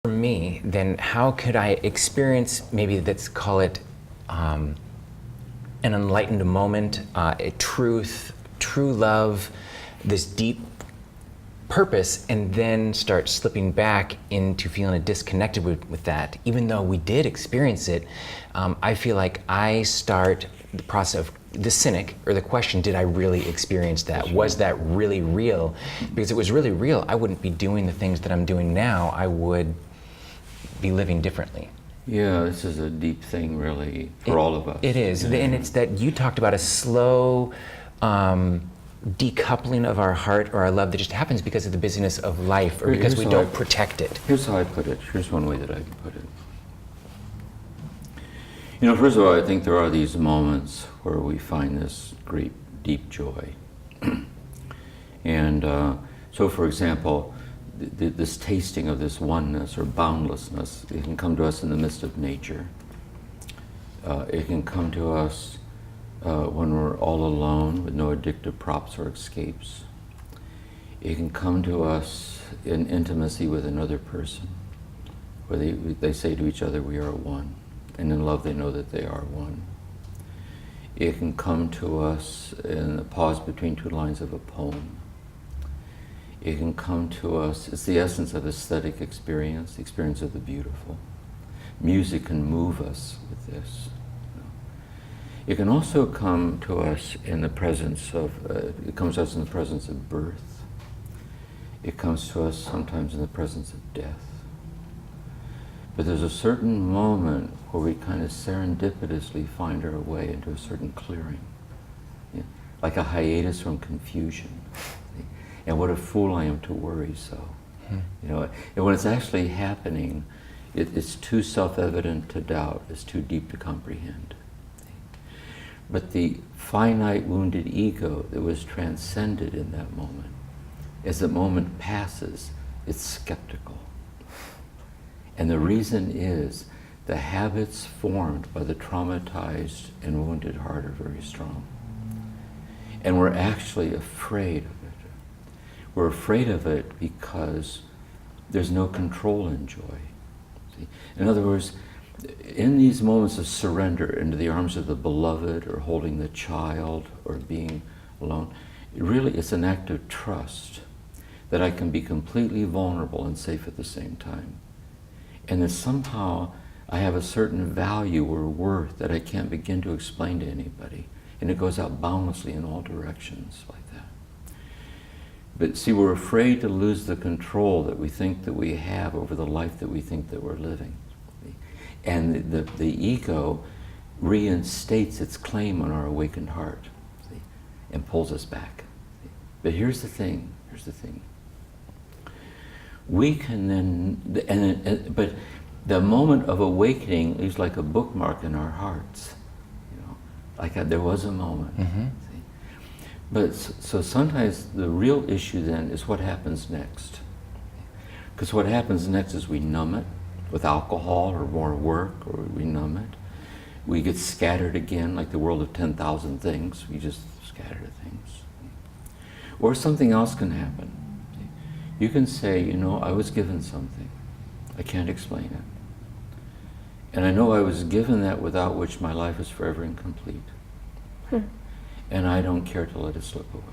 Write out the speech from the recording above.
For me, then how could I experience, maybe let's call it an enlightened moment, a truth, true love, this deep purpose, and then start slipping back into feeling disconnected with that? Even though we did experience it, I feel like I start the process of the cynic, or the question, did I really experience that? Was that really real? Because if it was really real, I wouldn't be doing the things that I'm doing now. I would be living differently. Yeah, this is a deep thing, really, for all of us. It is, and it's that you talked about a slow decoupling of our heart or our love that just happens because of the busyness of life, or because we don't protect it. Here's how I put it. Here's one way that I can put it. You know, first of all, I think there are these moments where we find this great, deep joy. And so, for example, this tasting of this oneness or boundlessness, it can come to us in the midst of nature. It can come to us when we're all alone with no addictive props or escapes. It can come to us in intimacy with another person, where they say to each other, we are one. And in love, they know that they are one. It can come to us in the pause between two lines of a poem. It can come to us, it's the essence of aesthetic experience, the experience of the beautiful. Music can move us with this. It can also come to us in the presence of, it comes to us in the presence of birth. It comes to us sometimes in the presence of death. But there's a certain moment where we kind of serendipitously find our way into a certain clearing, like a hiatus from confusion. And what a fool I am to worry so. You know, and when it's actually happening, it's too self-evident to doubt, it's too deep to comprehend. But the finite wounded ego that was transcended in that moment, as the moment passes, it's skeptical. And the reason is the habits formed by the traumatized and wounded heart are very strong. And we're actually afraid of it. We're afraid of it because there's no control in joy. See? In other words, in these moments of surrender into the arms of the beloved, or holding the child, or being alone, it's an act of trust that I can be completely vulnerable and safe at the same time. And that somehow I have a certain value or worth that I can't begin to explain to anybody. And it goes out boundlessly in all directions like that. But see, we're afraid to lose the control that we think that we have over the life that we think that we're living. And the ego reinstates its claim on our awakened heart, see, and pulls us back. See. But here's the thing. We can then, but the moment of awakening is like a bookmark in our hearts. You know, like there was a moment. See? But so sometimes the real issue then is what happens next. Because what happens next is we numb it with alcohol or more work, or we numb it. We get scattered again, like the world of 10,000 things. We just scatter to things. Or something else can happen. You can say, you know, I was given something. I can't explain it. And I know I was given that without which my life is forever incomplete. And I don't care to let it slip away.